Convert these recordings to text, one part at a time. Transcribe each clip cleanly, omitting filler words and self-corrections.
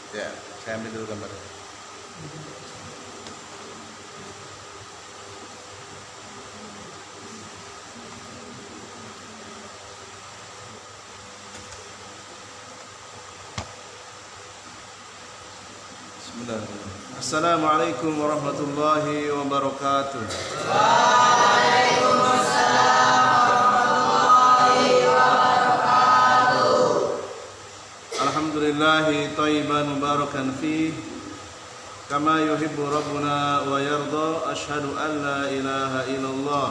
Ya, saya ambil dulu gambar. Bismillahirrahmanirrahim. Assalamualaikum warahmatullahi wabarakatuh. Alhamdulillahi thayyiban mubarakan fih kama yuhibbu rabbuna wa yarda. Ashhadu an la ilaha illallah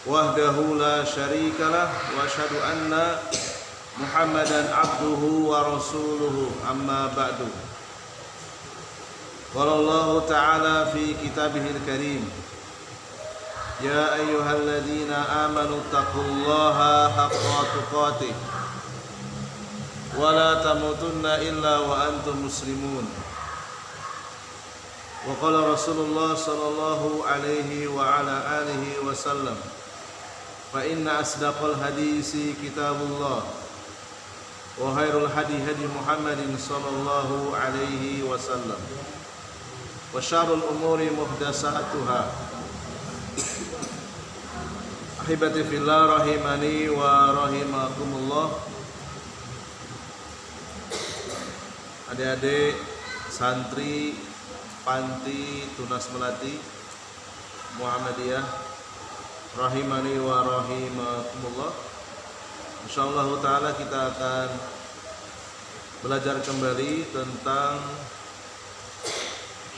wahdahu la syarikalah wa ashhadu anna Muhammadan abduhu wa rasuluhu, amma ba'du. Qala Allah ta'ala fi kitabihil karim, ya ayyuhalladzina amanu taqullaha haqqa tuqatih wa la tamutunna illa wa antum muslimun. Wa qala Rasulullah sallallahu alaihi wa ala alihi wa sallam, fa inna asdaqal hadisi kitabullah wa khairul hadi hadi Muhammadin sallallahu alaihi wasallam wa syarrul umuri muhdatsatuha. Ahibati fillah rahimani wa rahimakumullah. Adik-adik santri Panti Tunas Melati Muhammadiyah rahimani wa rahimakumullah. Insyaallah ta'ala kita akan belajar kembali tentang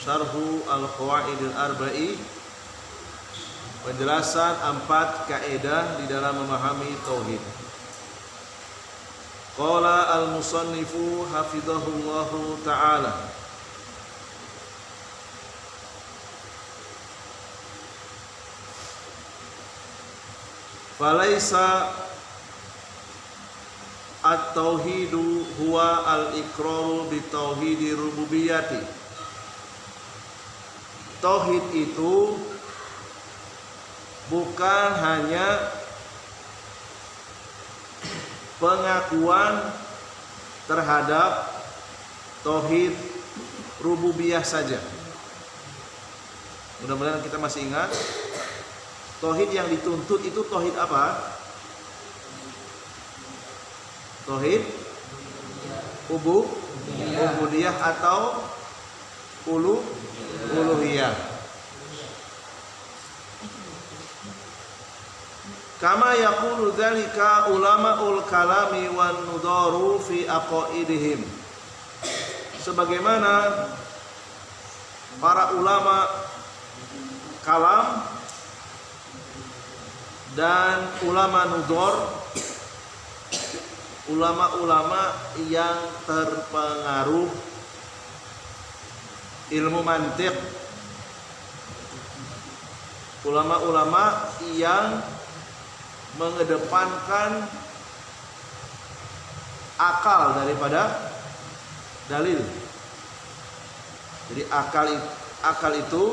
Syarhu Al-Qawaidil Arba'i, penjelasan 4 kaidah di dalam memahami tauhid. Qala al-musannifu hafizahullahu ta'ala, falaisa at-tauhidu huwa al-iqraru bi tauhidi rububiyyati. Tauhid itu bukan hanya pengakuan terhadap tauhid rububiyah saja. Mudah-mudahan kita masih ingat tauhid yang dituntut itu tauhid apa? Tauhid ubudiyah atau uluhiyah. Kama yaqulu dzalika ulamaul kalami wan nudaru fi aqaidihim. Sebagaimana para ulama kalam dan ulama nudor, ulama-ulama yang terpengaruh ilmu mantiq, ulama-ulama yang mengedepankan akal daripada dalil. Jadi akal itu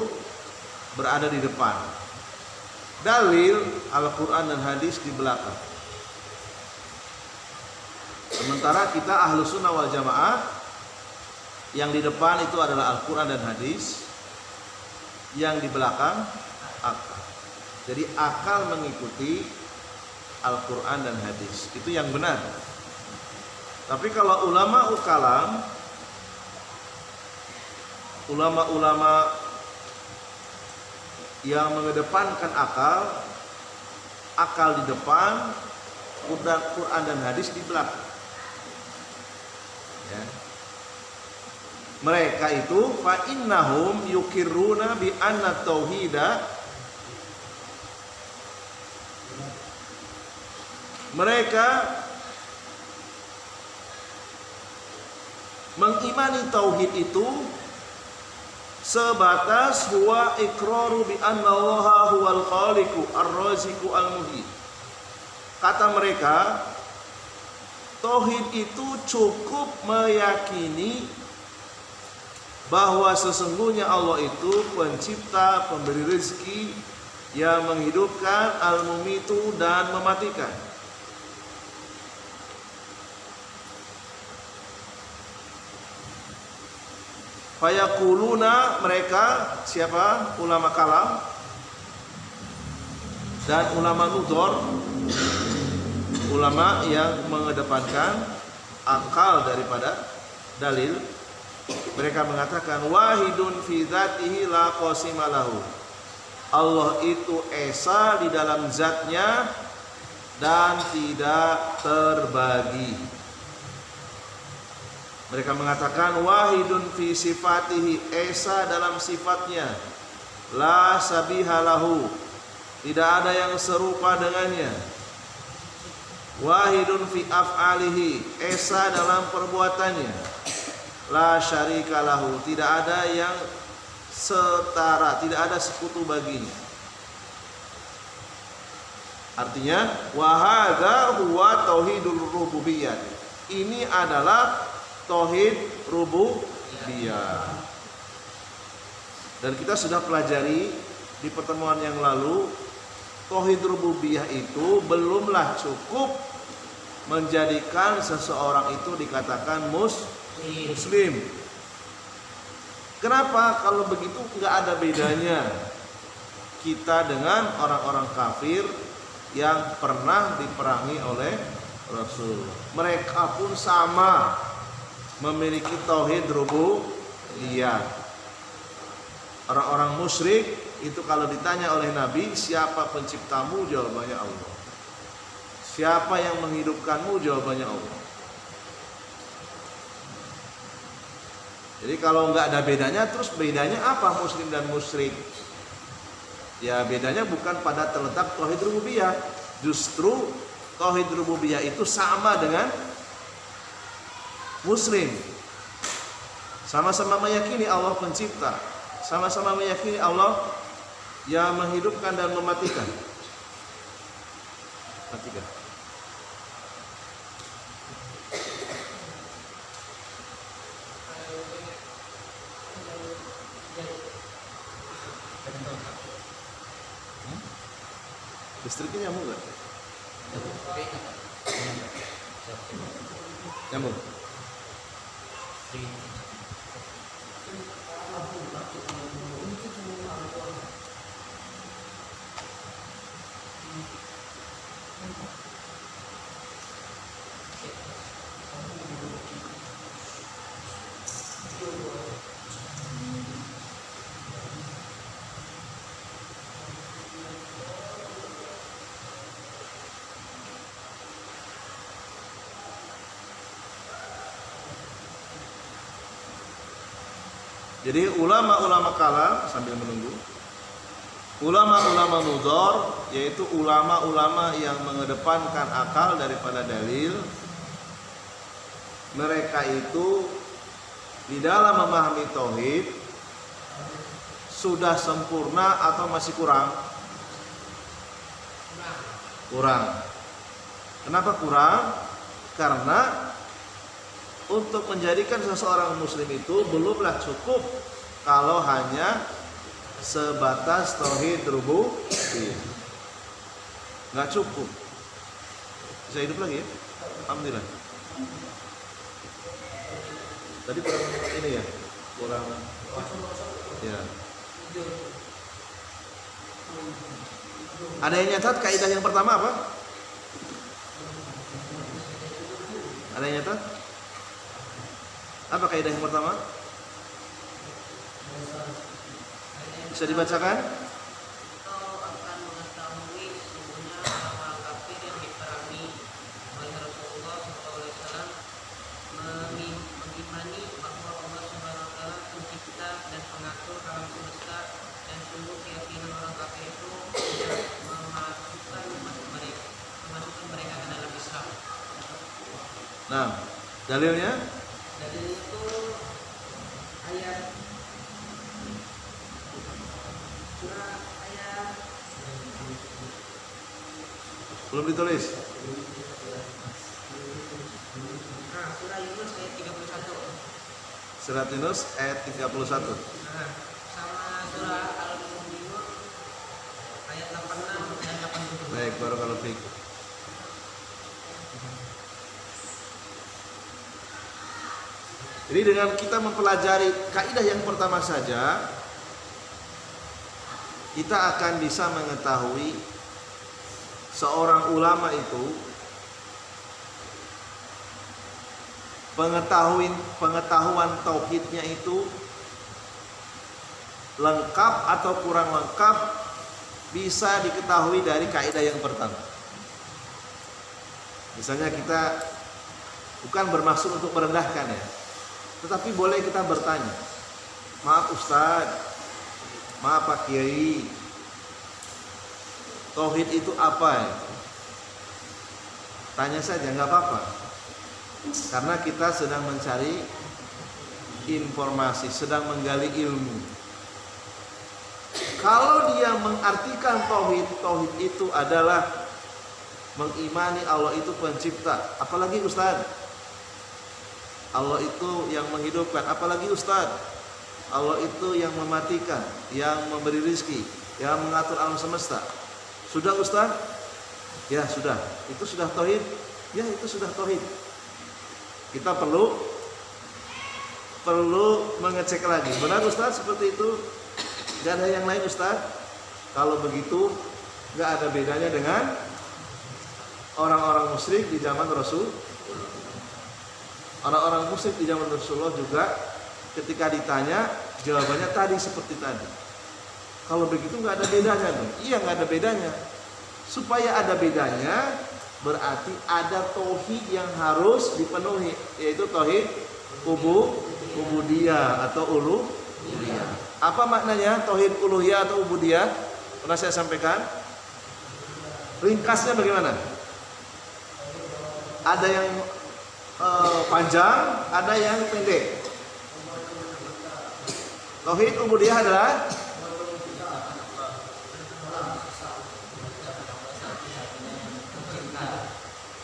berada di depan, dalil Al-Quran dan hadis di belakang. Sementara kita ahlu sunnah wal jamaah, yang di depan itu adalah Al-Quran dan hadis, yang di belakang akal. Jadi akal mengikuti Al-Quran dan hadis, itu yang benar. Tapi kalau ulama kalam, ulama-ulama yang mengedepankan akal di depan, Quran dan hadis di belakang, ya. Mereka itu fa innahum yukirruna bi anna tauhida, mereka mengimani tauhid itu sebatas huwa iqraru bi anna Allaha huwal khaliqu ar-raziqu al-muhyi. Kata mereka, tauhid itu cukup meyakini bahwa sesungguhnya Allah itu pencipta, pemberi rezeki, yang menghidupkan, al-mumitu, dan mematikan. Fayaquluna, mereka siapa? Ulama kalam dan ulama nudor, ulama yang mengedepankan akal daripada dalil. Mereka mengatakan wahidun fi dzatihi la qasima lahu. Allah itu esa di dalam zatnya dan tidak terbagi. Mereka mengatakan wahidun fi sifatihi, esa dalam sifatnya, la sabiha lahu, tidak ada yang serupa dengannya. Wahidun fi af'alihi, esa dalam perbuatannya, la syarika lahu, tidak ada yang setara, tidak ada sekutu baginya. Artinya wa hadza huwa tauhidul rububiyyah. Ini adalah tauhid rububiyah. Dan kita sudah pelajari di pertemuan yang lalu, tauhid rububiyah itu belumlah cukup menjadikan seseorang itu dikatakan muslim. Kenapa? Kalau begitu nggak ada bedanya kita dengan orang-orang kafir yang pernah diperangi oleh Rasul. Mereka pun sama memiliki tauhid rububiyah. Orang-orang musyrik itu kalau ditanya oleh Nabi, siapa penciptamu? Jawabannya Allah. Siapa yang menghidupkanmu? Jawabannya Allah. Jadi kalau nggak ada bedanya, terus bedanya apa muslim dan musyrik? Ya bedanya bukan pada terletak tauhid rububiyah. Justru tauhid rububiyah itu sama dengan muslim. Sama-sama meyakini Allah pencipta, sama-sama meyakini Allah yang menghidupkan dan mematikan. Matikan. Listriknya nyambung nggak? Nyambung. Jadi ulama-ulama kalam sambil menunggu, ulama-ulama nuzur, yaitu ulama-ulama yang mengedepankan akal daripada dalil, mereka itu di dalam memahami tauhid sudah sempurna atau masih kurang? Kurang. Kenapa kurang? Karena untuk menjadikan seseorang muslim itu belumlah cukup kalau hanya sebatas tauhid rububiyah. Nggak cukup. Bisa hidup lagi ya? Alhamdulillah. Tadi kurang ini ya? Kurang ya. Ada yang nyatat kaidah yang pertama apa? Ada yang nyatat? Apa kaidah yang pertama? Bisa dibacakan? Kau akan mengetahui sesungguhnya orang kafir yang diperangi oleh Rasulullah SAW mengimani bahwa Allah Subhanahu Wa Taala pencipta dan pengatur alam semesta, dan sungguh keyakinan orang kafir itu memasukkan mereka ke dalam Islam. Nah, dalilnya? Dalil itu ayat surah ayat Belum ditulis? surah Yunus ayat 31. Surat Yunus ayat 31. Sama surah Al-Mu'minun ayat 86 dan 87. Baik, barakallahu fiik. Jadi dengan kita mempelajari kaidah yang pertama saja, kita akan bisa mengetahui seorang ulama itu pengetahuan tauhidnya itu lengkap atau kurang lengkap bisa diketahui dari kaidah yang pertama. Misalnya kita bukan bermaksud untuk merendahkan ya, tetapi boleh kita bertanya, maaf Ustadz, maaf Pak Kiai, tauhid itu apa ya? Tanya saja, nggak apa-apa. Karena kita sedang mencari informasi, sedang menggali ilmu. Kalau dia mengartikan tauhid, tauhid itu adalah mengimani Allah itu pencipta. Apalagi Ustaz, Allah itu yang menghidupkan. Apalagi Ustaz, Allah itu yang mematikan, yang memberi rizki, yang mengatur alam semesta. Sudah Ustaz? Ya sudah. Itu sudah tauhid? Ya itu sudah tauhid. Kita perlu mengecek lagi. Benar Ustaz seperti itu? Gak ada yang lain Ustaz? Kalau begitu gak ada bedanya dengan orang-orang musyrik di zaman Rasul. Orang-orang musyrik di zaman Rasulullah juga ketika ditanya jawabannya tadi seperti tadi. Kalau begitu gak ada bedanya dong. Iya gak ada bedanya. Supaya ada bedanya berarti ada tauhid yang harus dipenuhi, yaitu tauhid ubudiyah atau uluhiyah. Apa maknanya tauhid uluhiyah atau ubudiyah? Pernah saya sampaikan. Ringkasnya bagaimana? Ada yang panjang, ada yang pendek. Tauhid ubudiyah adalah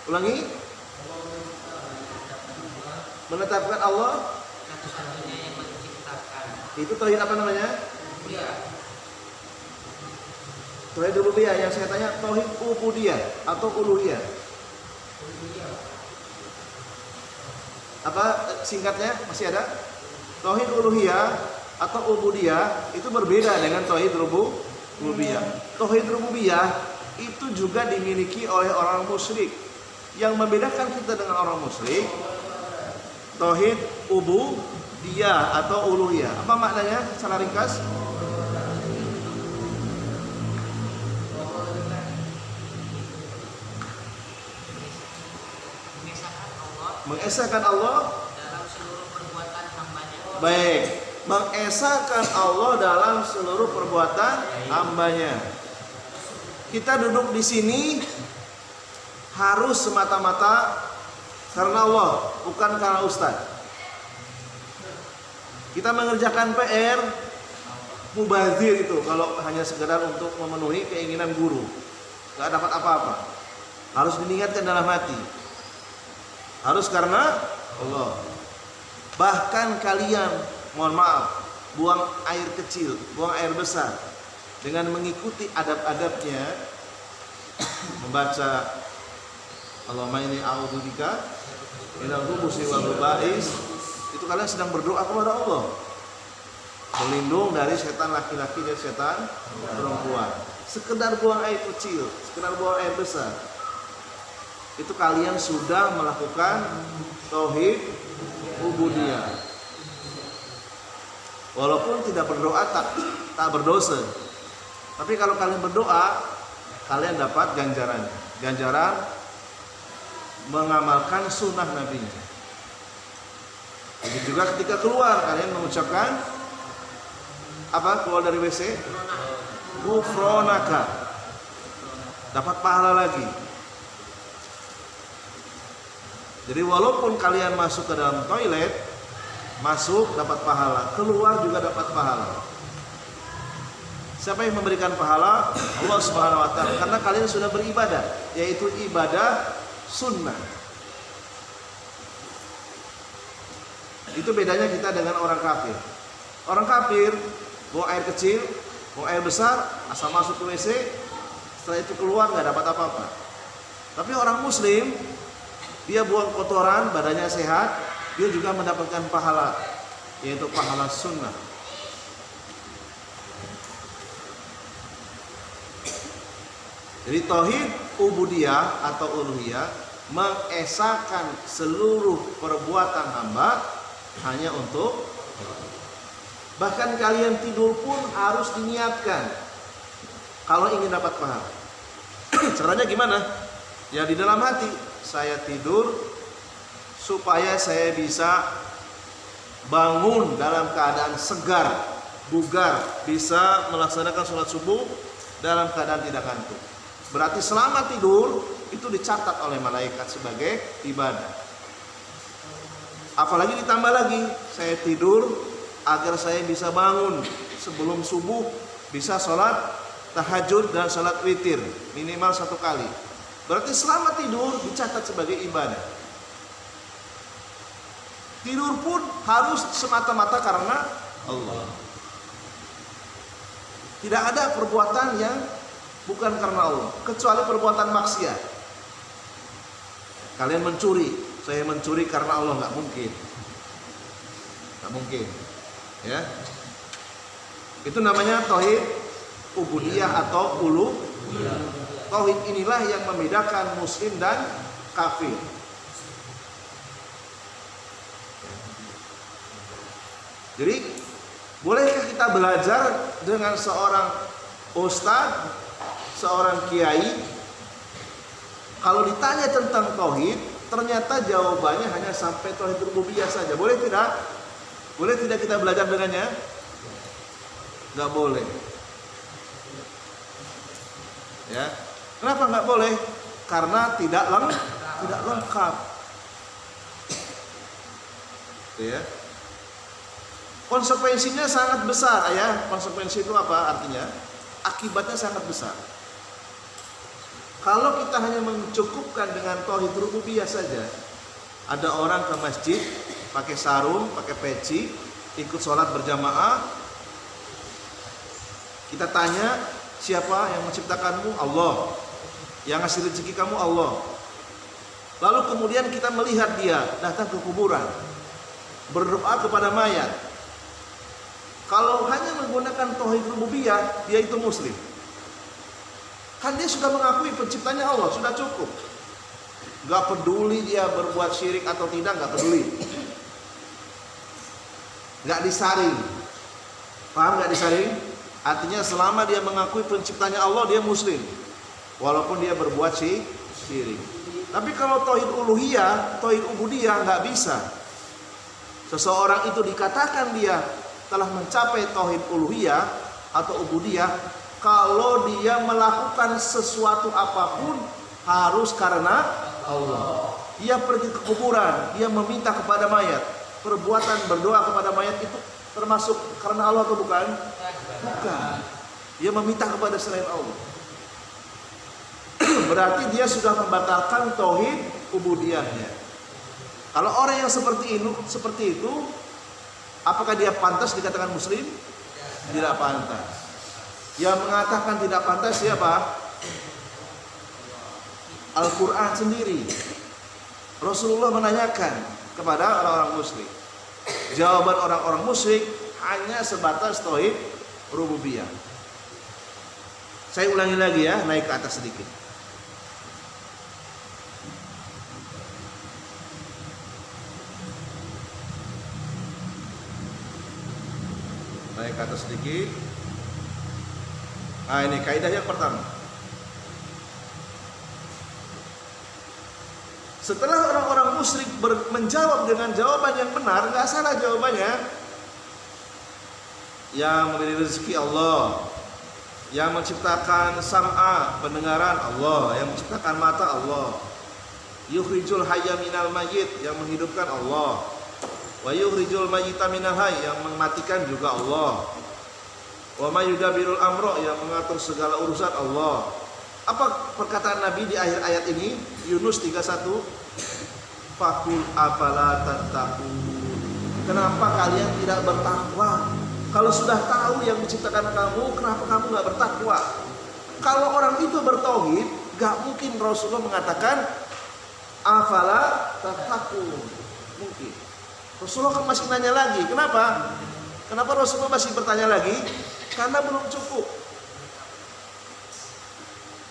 ulangi, menetapkan Allah satu-satunya yang menciptakan. itu tauhid apa namanya? Tauhid rububiyah. Yang saya tanya tauhid ubudiyah atau uluhiyah. Apa singkatnya? Masih ada? Tauhid uluhiyah atau ubudiyah itu berbeda dengan tauhid rububiyah. Tauhid rububiyah itu juga dimiliki oleh orang musyrik. Yang membedakan kita dengan orang musyrik, tauhid ubudiyah atau uluhiyah. Apa maknanya secara ringkas? Mengesahkan Allah dalam seluruh perbuatan hambanya. Baik, mengesahkan Allah dalam seluruh perbuatan hambanya. Kita duduk di sini harus semata-mata karena Allah, bukan karena Ustaz. Kita mengerjakan PR mubazir itu kalau hanya sekedar untuk memenuhi keinginan guru, nggak dapat apa-apa. Harus diniatkan dalam hati. Harus karena Allah. Bahkan kalian, mohon maaf, buang air kecil, buang air besar dengan mengikuti adab-adabnya, membaca Allahumma inni a'udzubika minal khubuthi wal khaba'is, itu kalian sedang berdoa kepada Allah, berlindung dari setan laki-laki dan setan perempuan. Sekedar buang air kecil, sekedar buang air besar, itu kalian sudah melakukan tauhid ubudiyah. Walaupun tidak berdoa tak berdosa. Tapi kalau kalian berdoa, kalian dapat ganjaran mengamalkan sunnah Nabi-Nya. Begitu juga ketika keluar, kalian mengucapkan apa? Keluar dari WC, ghufronaka, dapat pahala lagi. Jadi walaupun kalian masuk ke dalam toilet, masuk dapat pahala, keluar juga dapat pahala. Siapa yang memberikan pahala? Allah Subhanahu wa taala. Karena kalian sudah beribadah, yaitu ibadah sunnah. Itu bedanya kita dengan orang kafir. Orang kafir buang air kecil, buang air besar, asal masuk ke WC, setelah itu keluar nggak dapat apa-apa. Tapi orang muslim, dia buang kotoran, badannya sehat, dia juga mendapatkan pahala, yaitu pahala sunnah. Jadi tauhid ubudiyah atau uluhiyah mengesahkan seluruh perbuatan hamba hanya untuk Allah. Bahkan kalian tidur pun harus diniatkan kalau ingin dapat pahala. Caranya gimana? Ya di dalam hati, saya tidur supaya saya bisa bangun dalam keadaan segar, bugar, bisa melaksanakan sholat subuh dalam keadaan tidak ngantuk. Berarti selama tidur itu dicatat oleh malaikat sebagai ibadah. Apalagi ditambah lagi, saya tidur agar saya bisa bangun sebelum subuh, bisa sholat tahajud dan sholat witir minimal 1 kali. Berarti selama tidur dicatat sebagai ibadah. Tidur pun harus semata-mata karena Allah. Tidak ada perbuatan yang bukan karena Allah, kecuali perbuatan maksiat. Kalian mencuri, saya mencuri karena Allah, nggak mungkin, nggak mungkin, ya. Itu namanya tauhid ubudiyah atau uluhiyah. Tauhid inilah yang membedakan muslim dan kafir. Jadi, bolehkah kita belajar dengan seorang ustadz, seorang kiai? Kalau ditanya tentang tauhid, ternyata jawabannya hanya sampai tauhid rububiyah saja. Boleh tidak? Boleh tidak kita belajar dengannya? Nggak boleh. Ya, kenapa nggak boleh? Karena tidak lengkap. Ya. Konsekuensinya sangat besar, ya. Konsekuensi itu apa artinya? Akibatnya sangat besar. Kalau kita hanya mencukupkan dengan tauhid rububiyah saja, ada orang ke masjid pakai sarung, pakai peci, ikut sholat berjamaah. Kita tanya, siapa yang menciptakanmu? Allah. Yang ngasih rezeki kamu Allah. Lalu kemudian kita melihat dia datang ke kuburan, berdoa kepada mayat. Kalau hanya menggunakan tauhid rububiyah, dia itu muslim. Kan dia sudah mengakui penciptanya Allah, sudah cukup. Gak peduli dia berbuat syirik atau tidak, gak peduli. Gak disaring. Paham gak disaring? Artinya selama dia mengakui penciptanya Allah, dia muslim. Walaupun dia berbuat syirik. Tapi kalau tauhid uluhiyah, tauhid ubudiyah gak bisa. Seseorang itu dikatakan dia telah mencapai tauhid uluhiyah atau ubudiyah kalau dia melakukan sesuatu apapun harus karena Allah. Dia pergi ke kuburan, dia meminta kepada mayat. Perbuatan berdoa kepada mayat itu termasuk karena Allah atau bukan? Bukan. Dia meminta kepada selain Allah. Berarti dia sudah membatalkan tauhid ubudiyahnya. Kalau orang yang seperti itu, apakah dia pantas dikatakan muslim? Tidak pantas. Yang mengatakan tidak pantas siapa? Al-Quran sendiri. Rasulullah menanyakan kepada orang-orang musyrik. Jawaban orang-orang musyrik hanya sebatas tauhid rububiyah. Saya ulangi lagi ya, naik ke atas sedikit. Naik ke atas sedikit. Nah, ini kaidah yang pertama. Setelah orang-orang musyrik menjawab dengan jawaban yang benar, nggak salah jawabannya. Yang memberi rezeki Allah, yang menciptakan sam'a, pendengaran Allah, yang menciptakan mata Allah, yukhrijul hayya minal mayyit, yang menghidupkan Allah, wa yukhrijul mayyita minal hayy, yang mematikan juga Allah, wa may yudabbirul amra, yang mengatur segala urusan Allah. Apa perkataan Nabi di akhir ayat ini? Yunus 31. Fakul afala tattaqun. Kenapa kalian tidak bertakwa? Kalau sudah tahu yang menciptakan kamu, kenapa kamu nggak bertakwa? Kalau orang itu bertauhid, nggak mungkin Rasulullah mengatakan afala tattaqun. Mungkin. Rasulullah kan masih nanya lagi. Kenapa? Kenapa Rasulullah masih bertanya lagi? Karena belum cukup.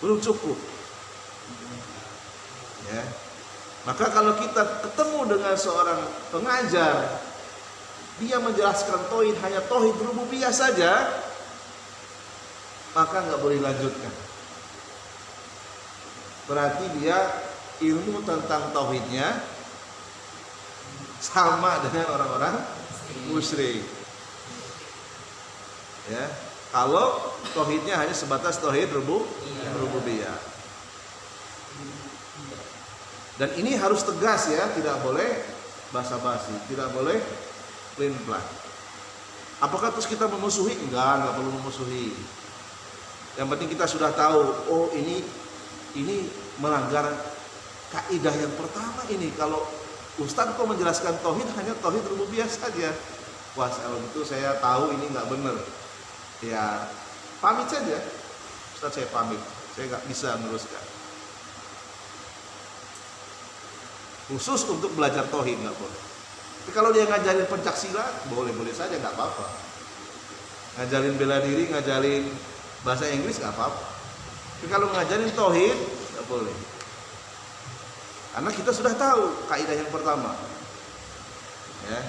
Belum cukup. Ya. Maka kalau kita ketemu dengan seorang pengajar, dia menjelaskan tauhid hanya tauhid rububiyah saja, maka nggak boleh lanjutkan. Berarti dia ilmu tentang tauhidnya sama dengan orang-orang musyrik. Ya, kalau tauhidnya hanya sebatas tauhid rububiyah. Dan ini harus tegas ya, tidak boleh basa-basi, tidak boleh plain-plan. Apakah terus kita memusuhi? Enggak perlu memusuhi. Yang penting kita sudah tahu, oh ini melanggar kaidah yang pertama ini. Kalau Ustaz kok menjelaskan tauhid hanya tauhid rububiyah saja. Wah, kalau gitu saya tahu ini nggak benar. Ya, pamit saja. Ustaz, saya pamit. Saya nggak bisa meneruskan. Khusus untuk belajar tauhid nggak boleh. Tapi kalau dia ngajarin pencaksilat, boleh-boleh saja, nggak apa-apa. Ngajarin bela diri, ngajarin bahasa Inggris nggak apa-apa. Tapi kalau ngajarin tauhid nggak boleh. Karena kita sudah tahu kaidah yang pertama. Ya.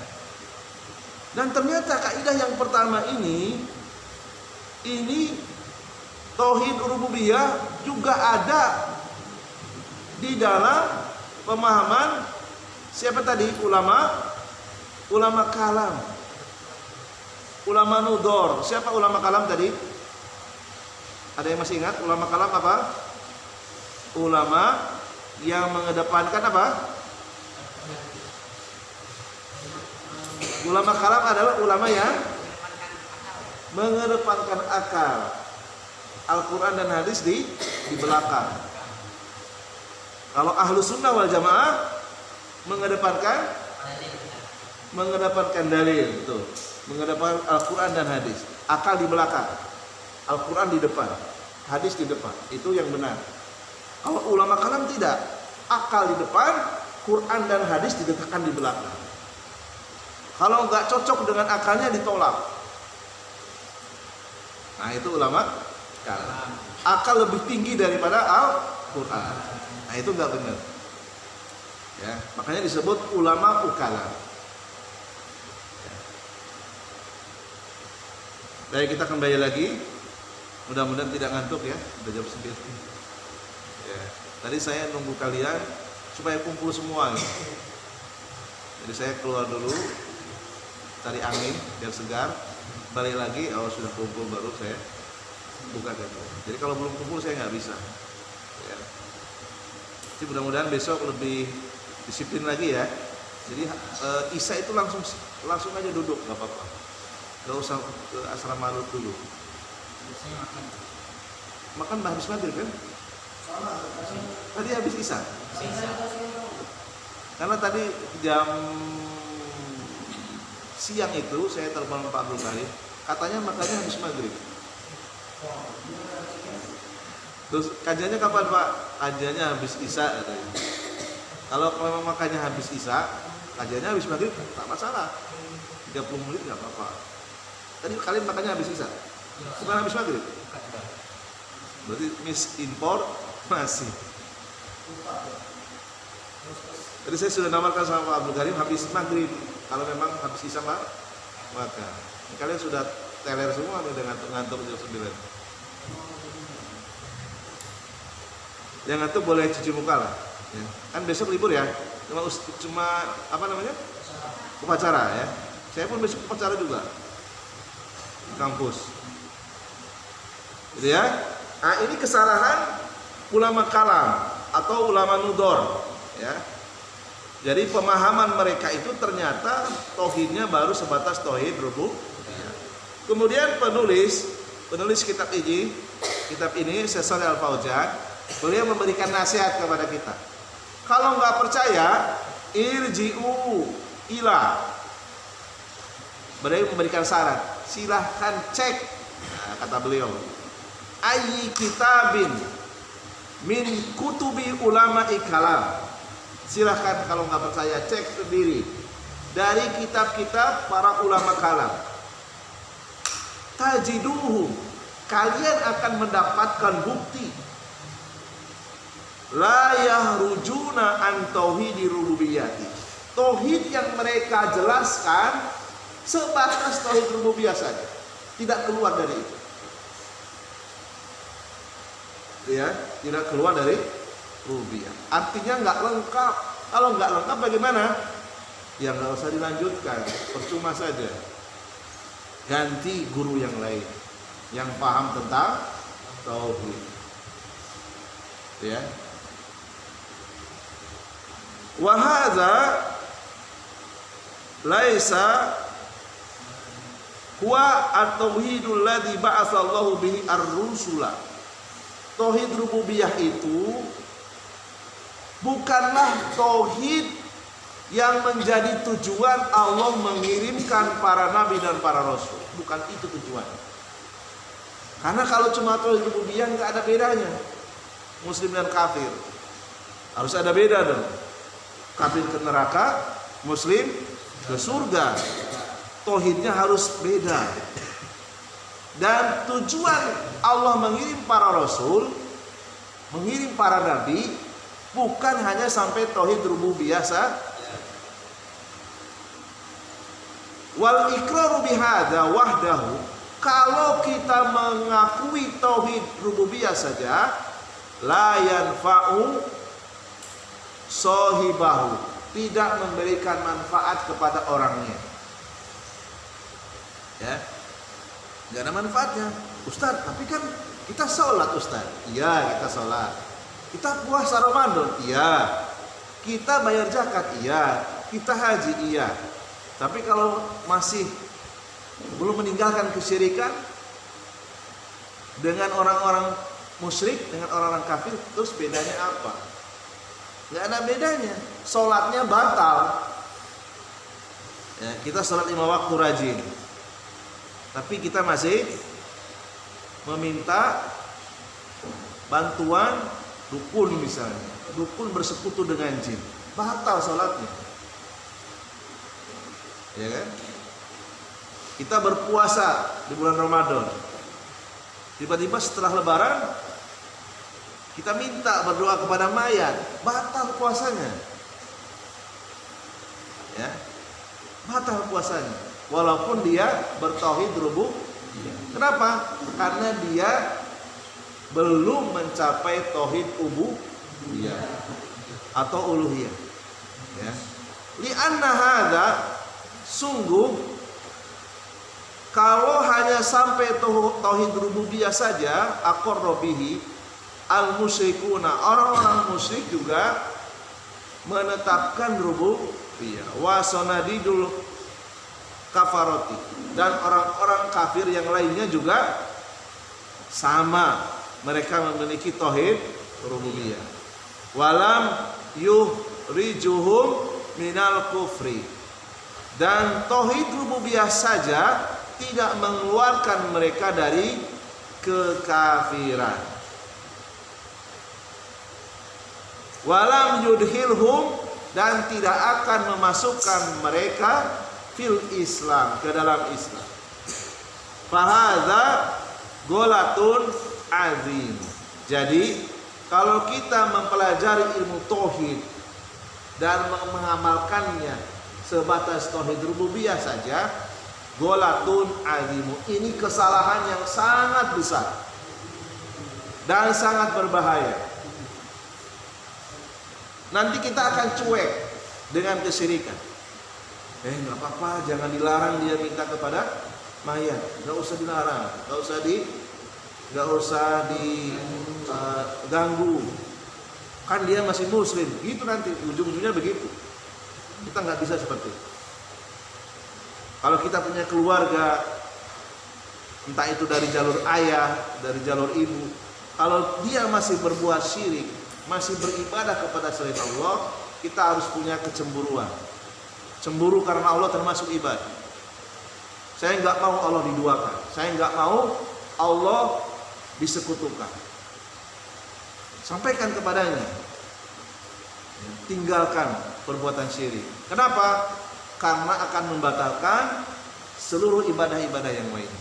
Dan ternyata kaidah yang pertama ini tauhid rububiyah juga ada di dalam pemahaman siapa tadi? Ulama kalam. Ulama nudor. Siapa ulama kalam tadi? Ada yang masih ingat ulama kalam apa? Ulama yang mengedepankan apa? Ulama kalam adalah ulama yang mengedepankan akal. Al-Quran dan hadis di belakang. Kalau ahlu sunnah wal jamaah mengedepankan dalil, betul. Mengedepankan Al-Quran dan hadis. Akal di belakang, Al-Quran di depan, hadis di depan. Itu yang benar. Kalau ulama kalam tidak, akal di depan, Quran dan hadis diletakkan di belakang. Kalau nggak cocok dengan akalnya ditolak. Nah itu ulama kalam. Akal lebih tinggi daripada Al-Quran. Nah itu nggak benar. Ya, makanya disebut ulama ukalam. Baik, kita kembali lagi. Mudah-mudahan tidak ngantuk ya. Udah jam 9. Ya. Tadi saya nunggu kalian supaya kumpul semua gitu. Jadi saya keluar dulu cari angin biar segar. Balik lagi, sudah kumpul baru saya buka gitu. Jadi kalau belum kumpul saya nggak bisa. Ya. Jadi mudah-mudahan besok lebih disiplin lagi ya. Jadi Isya itu langsung aja duduk, nggak apa-apa. Nggak usah ke asrama dulu. Makan habis maghrib kan? Tadi habis Isya. Karena tadi jam siang itu saya telepon Pak Abdul Karim, katanya makannya habis maghrib. Terus kajiannya kapan Pak? Kajiannya habis Isya katanya. Kalau memang makannya habis Isya, kajiannya habis maghrib tak masalah. 30 menit nggak apa-apa. Tadi kalian makannya habis Isya, bukan habis maghrib. Berarti misinformasi. Jadi saya sudah nawarkan sama Pak Abdul Karim habis maghrib. Kalau memang habis Isya maka kalian sudah teler semua nih dengan ngantuk jam 9. Yang ngantuk boleh cuci muka lah. Ya. Kan besok libur ya. Cuma apa namanya? Upacara ya. Saya pun besok upacara juga di kampus. Gitu ya. Nah, ini kesalahan ulama kalam atau ulama nudor ya. Jadi pemahaman mereka itu ternyata tauhidnya baru sebatas tauhid rububiyah. Kemudian penulis kitab ini Syekh Shalih Al Fauzan, beliau memberikan nasihat kepada kita. Kalau nggak percaya, irji'u ila. Beliau memberikan syarat, silahkan cek. Nah, kata beliau, ayyi kitabin min kutubi ulama kalam. Silahkan kalau nggak percaya cek sendiri dari kitab-kitab para ulama kalam. Tajiduhum, kalian akan mendapatkan bukti la yahrujuna an tauhidi rububiyyati. Tauhid yang mereka jelaskan sebatas tauhid rububiyah saja, tidak keluar dari itu. Ya, tidak keluar dari rububiyah. Artinya nggak lengkap. Kalau nggak lengkap bagaimana? Ya nggak usah dilanjutkan, percuma saja. Ganti guru yang lain yang paham tentang tauhid. Ya. Wa hadza laisa huwa at-tauhidul ladzi ba'atsallahu bihi ar-rusula. Tauhid rububiyah itu bukanlah tauhid yang menjadi tujuan Allah mengirimkan para nabi dan para rasul. Bukan itu tujuan. Karena kalau cuma tauhid rububiyah nggak ada bedanya. Muslim dan kafir harus ada beda dong. Kafir ke neraka, muslim ke surga. Tauhidnya harus beda. Dan tujuan Allah mengirim para rasul, mengirim para nabi, bukan hanya sampai tauhid rububiyah saja. Wal iqraru bihadza wahdahu, kalau kita mengakui tauhid rububiyah saja, la yanfa'u sahibahu, tidak memberikan manfaat kepada orangnya. Ya, nggak ada manfaatnya. Ustaz, tapi kan kita sholat Ustaz. Iya, kita sholat. Kita puasa Ramadan. Iya. Kita bayar zakat. Iya. Kita haji. Iya. Tapi kalau masih belum meninggalkan kesyirikan dengan orang-orang musyrik, dengan orang-orang kafir, terus bedanya apa? Nggak ada bedanya. Sholatnya batal. Ya, kita sholat 5 waktu rajin. Tapi kita masih meminta bantuan dukun misalnya. Dukun bersekutu dengan jin. Batal sholatnya. Ya kan? Kita berpuasa di bulan Ramadan. Tiba-tiba setelah lebaran kita minta berdoa kepada mayat. Batal puasanya. Ya. Batal puasanya. Walaupun dia bertauhid rububiyah. Kenapa? Karena dia belum mencapai tauhid ubudiyah atau uluhiyah. Ya. Li'anna hadza, sungguh kalau hanya sampai tauhid rububiyah saja, aqarra bihi al-musyrikuna, orang-orang musyrik juga menetapkan rububiyah. Wa sanadidul kafaroti, dan orang-orang kafir yang lainnya juga sama, mereka memiliki tauhid rububiyah. Walam yuhrijuhum minal kufri, dan tauhid rububiyah saja tidak mengeluarkan mereka dari kekafiran. Walam yudhilhum, dan tidak akan memasukkan mereka fil Islam, ke dalam Islam. Fahadza golatun azim. Jadi kalau kita mempelajari ilmu tauhid dan mengamalkannya sebatas tauhid rububiyah saja, golatun azimu, ini kesalahan yang sangat besar dan sangat berbahaya. Nanti kita akan cuek dengan kesyirikan. Nggak apa-apa, jangan dilarang dia minta kepada mayat. Nggak usah dilarang, nggak usah diganggu. Kan dia masih muslim. Gitu nanti ujung-ujungnya begitu. Kita nggak bisa seperti itu. Kalau kita punya keluarga, entah itu dari jalur ayah, dari jalur ibu, kalau dia masih berbuat syirik, masih beribadah kepada selain Allah, kita harus punya kecemburuan. Cemburu karena Allah termasuk ibadah. Saya nggak mau Allah diduakan. Saya nggak mau Allah disekutukan. Sampaikan kepadanya. Tinggalkan perbuatan syirik. Kenapa? karena akan membatalkan seluruh ibadah-ibadah yang lain.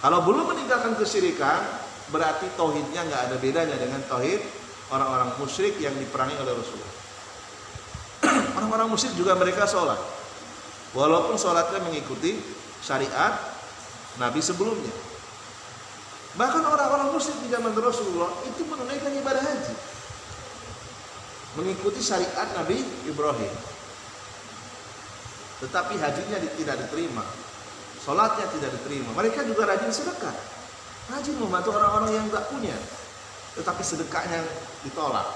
Kalau belum meninggalkan kesyirikan, berarti tauhidnya nggak ada bedanya dengan tauhid orang-orang musyrik yang diperangi oleh Rasulullah. Orang-orang musyrik juga mereka sholat, walaupun sholatnya mengikuti syariat Nabi sebelumnya. Bahkan orang-orang musyrik di zaman Rasulullah itu menunaikan ibadah haji, mengikuti syariat Nabi Ibrahim. Tetapi hajinya tidak diterima, sholatnya tidak diterima. Mereka juga rajin sedekah, rajin membantu orang-orang yang tak punya, tetapi sedekahnya ditolak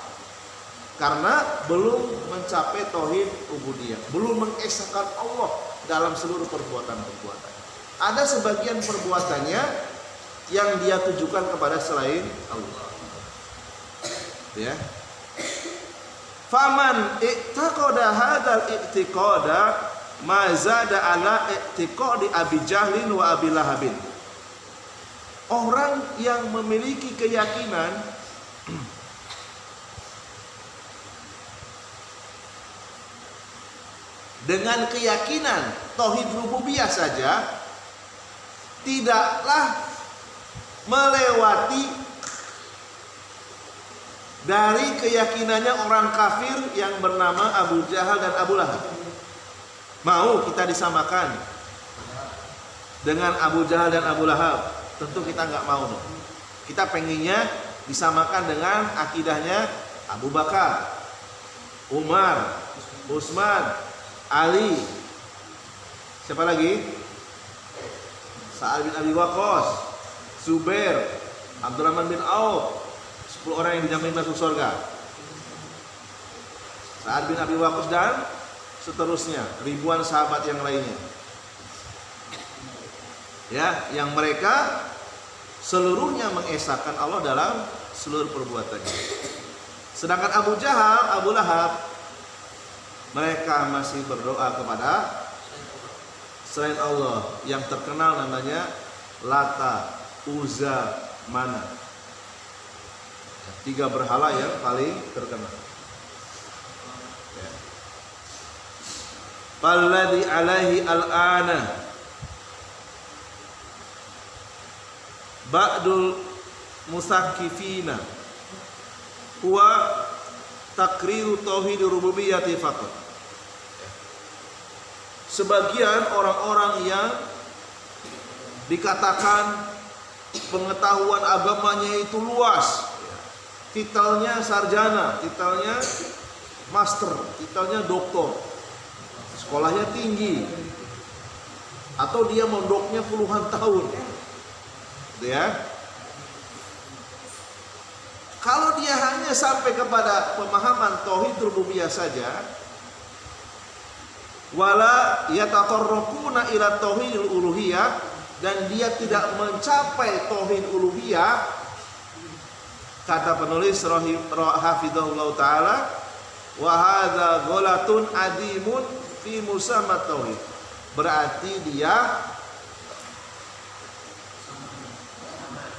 karena belum mencapai tauhid ubudiyah, belum mengesahkan Allah dalam seluruh perbuatan-perbuatan. Ada sebagian perbuatannya yang dia tujukan kepada selain Allah. Ya. Faman i'taqada hadzal i'tiqada ma zada ala i'tiqadi Abi Jahlin wa Abi Lahabin. Orang yang memiliki keyakinan dengan keyakinan tauhid rububiyah saja tidaklah melewati dari keyakinannya orang kafir yang bernama Abu Jahal dan Abu Lahab. Mau kita disamakan dengan Abu Jahal dan Abu Lahab? Tentu kita nggak mau dong. Kita pengennya disamakan dengan akidahnya Abu Bakar, Umar, Utsman, Ali. Siapa lagi? Sa'ad bin Abi Waqqas, Zubair, Abdurrahman bin Auf. 10 orang yang dijamin masuk surga. Sa'ad bin Abi Waqqas dan seterusnya, ribuan sahabat yang lainnya. Ya, yang mereka seluruhnya mengesahkan Allah dalam seluruh perbuatannya. Sedangkan Abu Jahal, Abu Lahab, mereka masih berdoa kepada selain Allah yang terkenal namanya Lata, Uzza, Manat. 3 berhala yang paling terkenal. Falladhi alaihi al-ana ba'dul musakkifina huwa takriru tauhid rububiyyati faqat. Sebagian orang-orang yang dikatakan pengetahuan agamanya itu luas, titelnya sarjana, titelnya master, titelnya doktor, sekolahnya tinggi, atau dia mondoknya puluhan tahun, ya. Kalau dia hanya sampai kepada pemahaman tauhid rububiyah saja, wala yataqarrabuna ila tauhidil uluhiyah, dan dia tidak mencapai tauhid uluhiyah, kata penulis hafizahullah taala, wa hadza ghalatun adimun fi musammat tauhid. Berarti dia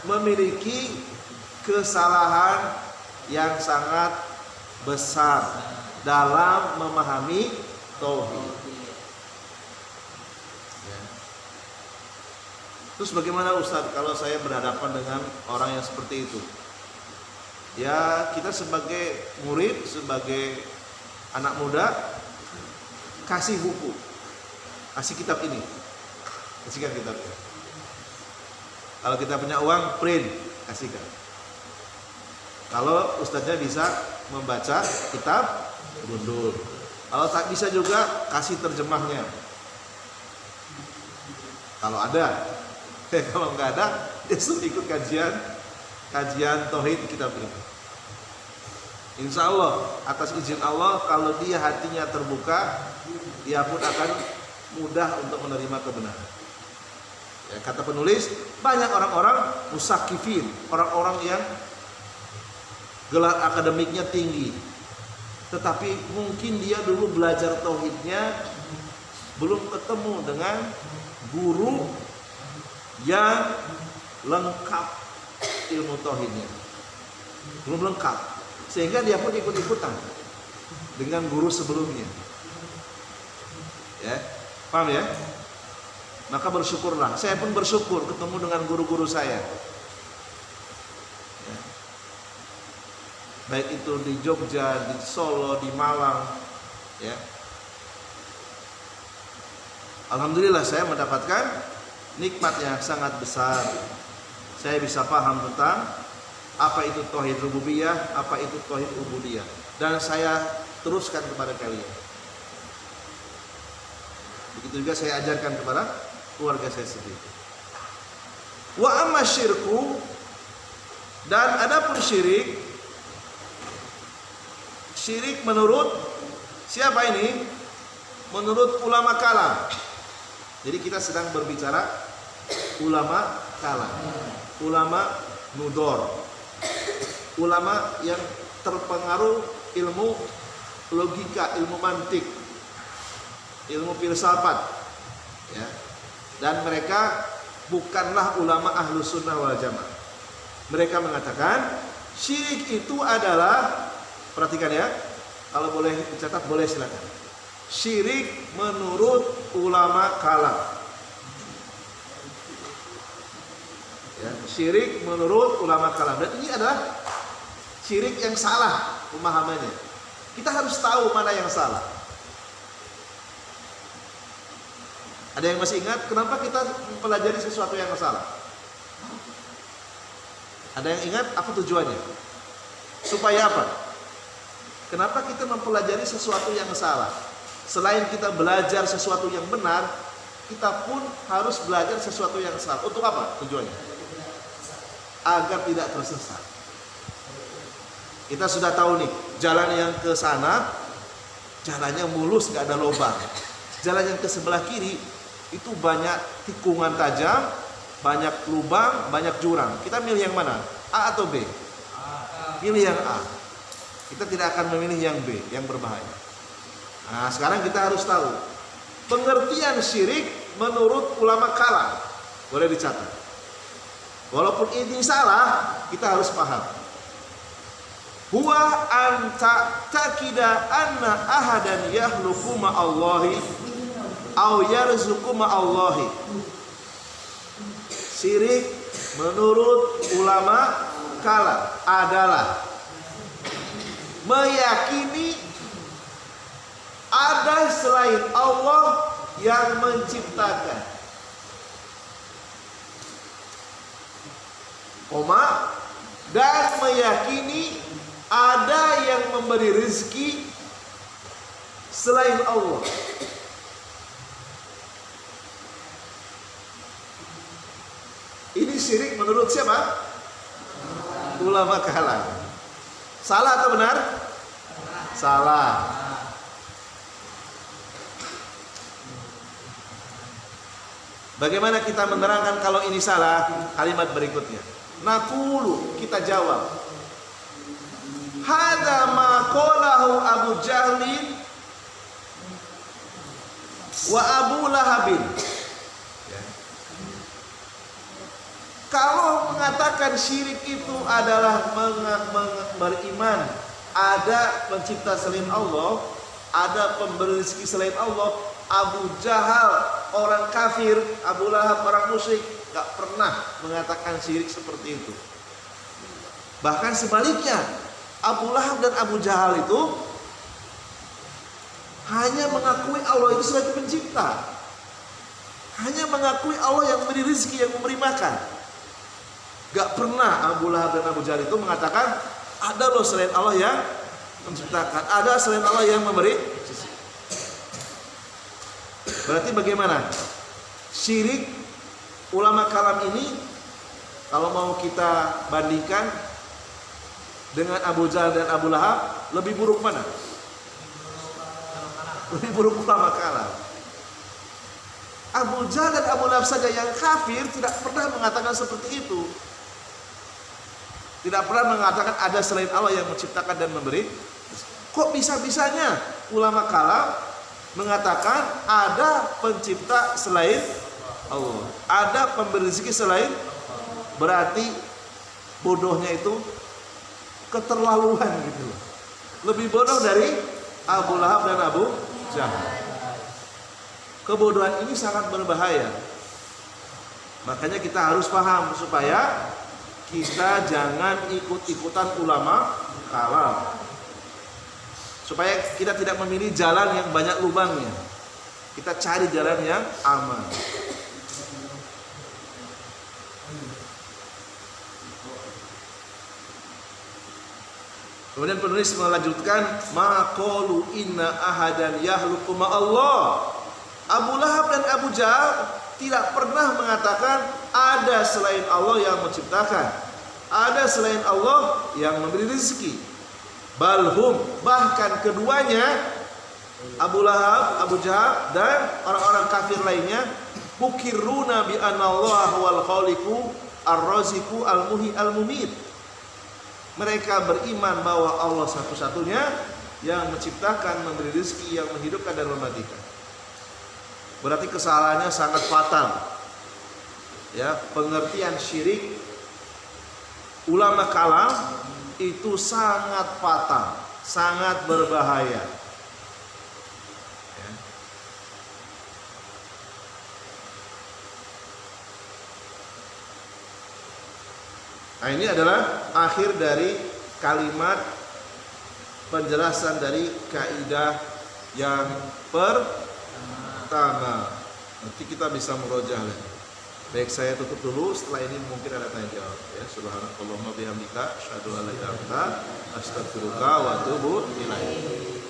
memiliki kesalahan yang sangat besar dalam memahami tauhid. Terus bagaimana Ustaz kalau saya berhadapan dengan orang yang seperti itu? Ya, kita sebagai murid, sebagai anak muda, kasih buku, kasih kitab ini, kasihkan kitabnya. Kalau kita punya uang, print, kasihkan. Kalau ustadznya bisa membaca kitab, gundul. Kalau tak bisa juga, kasih terjemahnya. Kalau ada, kalau nggak ada, ya suruh ikut kajian tauhid kitab ini. Insya Allah, atas izin Allah, kalau dia hatinya terbuka, dia pun akan mudah untuk menerima kebenaran. Ya, kata penulis, banyak orang-orang musakifin, orang-orang yang gelar akademiknya tinggi, tetapi mungkin dia dulu belajar tauhidnya belum ketemu dengan guru yang lengkap ilmu tauhidnya, belum lengkap, sehingga dia pun ikut-ikutan dengan guru sebelumnya. Ya, paham ya? Maka bersyukurlah. Saya pun bersyukur ketemu dengan guru-guru saya. Ya. Baik itu di Jogja, di Solo, di Malang, ya. Alhamdulillah saya mendapatkan nikmat yang sangat besar. Saya bisa paham tentang apa itu tauhid rububiyah, apa itu tauhid ubudiyah, dan saya teruskan kepada kalian. Begitu juga saya ajarkan kepada keluarga saya sendiri. Wa amma syirku, dan adapun syirik, syirik menurut siapa ini? Menurut ulama kalam. Jadi kita sedang berbicara ulama kalam, ulama nudor, ulama yang terpengaruh ilmu logika, ilmu mantik, ilmu filsafat, ya. Dan mereka bukanlah ulama ahlus sunnah wal jamaah. Mereka mengatakan syirik itu adalah, perhatikan ya, kalau boleh dicatat boleh silakan. Syirik menurut ulama kalam, ya, syirik menurut ulama kalam, dan ini adalah syirik yang salah pemahamannya. Kita harus tahu mana yang salah. Ada yang masih ingat kenapa kita mempelajari sesuatu yang salah? Ada yang ingat apa tujuannya? Supaya apa? Kenapa kita mempelajari sesuatu yang salah? Selain kita belajar sesuatu yang benar, kita pun harus belajar sesuatu yang salah. Untuk apa tujuannya? Agar tidak tersesat. Kita sudah tahu nih, jalan yang ke sana jalannya mulus, gak ada lubang. Jalan yang ke sebelah kiri itu banyak tikungan tajam, banyak lubang, banyak jurang. Kita milih yang mana? A atau B? Pilih yang A. Kita tidak akan memilih yang B, yang berbahaya. Nah, sekarang kita harus tahu pengertian syirik menurut ulama kalam. Boleh dicatat. Walaupun ini salah, kita harus paham. Huwa anta takida anna ahadan yahluku ma'allahi au yarzuku ma'allahi. Syirik menurut ulama kalam adalah meyakini ada selain Allah yang menciptakan, dan meyakini ada yang memberi rezeki selain Allah. Ini syirik menurut siapa? Ulama kalam. Salah atau benar? Salah. Bagaimana kita menerangkan kalau ini salah? Kalimat berikutnya. Naqulu, kita jawab. Hadza ma qalahu Abu Jahlin wa Abu Lahabin. Ya. Kalau mengatakan syirik itu adalah beriman ada pencipta selain Allah, ada pemberi rezeki selain Allah, Abu Jahal orang kafir, Abu Lahab orang musyrik, gak pernah mengatakan syirik seperti itu. Bahkan sebaliknya, Abu Lahab dan Abu Jahal itu hanya mengakui Allah itu sebagai pencipta, hanya mengakui Allah yang memberi rezeki, yang memberi makan. Gak pernah Abu Lahab dan Abu Jahal itu mengatakan ada loh selain Allah yang menciptakan, ada selain Allah yang memberi. Berarti bagaimana? Syirik ulama kalam ini kalau mau kita bandingkan dengan Abu Jahal dan Abu Lahab, lebih buruk mana? Lebih buruk ulama kalam. Abu Jahal dan Abu Lahab saja yang kafir tidak pernah mengatakan seperti itu. Tidak pernah mengatakan ada selain Allah yang menciptakan dan memberi. Kok bisa-bisanya ulama kalam mengatakan ada pencipta selain Allah, ada pemberi rezeki selain? Berarti bodohnya itu keterlaluan gitu. Lebih bodoh dari Abu Lahab dan Abu Jahal. Kebodohan ini sangat berbahaya. Makanya kita harus paham supaya kita jangan ikut-ikutan ulama kalam. Supaya kita tidak memilih jalan yang banyak lubangnya. Kita cari jalan yang aman. Kemudian penulis melanjutkan, maqalu inna ahadan yahluqu ma'allah. Abu Lahab dan Abu Jahal tidak pernah mengatakan ada selain Allah yang menciptakan, ada selain Allah yang memberi rezeki. Balhum, bahkan keduanya, Abu Lahab, Abu Jahal dan orang-orang kafir lainnya, mukirruna bi anallahu wal khaliqu ar-raziqu al-muhyi al-mumit. Mereka beriman bahwa Allah satu-satunya yang menciptakan, memberi rezeki, yang menghidupkan dan mematikan. Berarti kesalahannya sangat fatal. Ya, pengertian syirik ulama kalam itu sangat fatal, sangat berbahaya. Ya. Nah, ini adalah akhir dari kalimat penjelasan dari kaidah yang pertama. Nanti kita bisa merojah lagi. Baik, saya tutup dulu. Setelah ini mungkin ada tanya jawab. Ya, subhanakallahumma bihamdika asyhadu an la ilaha illa anta astaghfiruka wa atubu ilaik.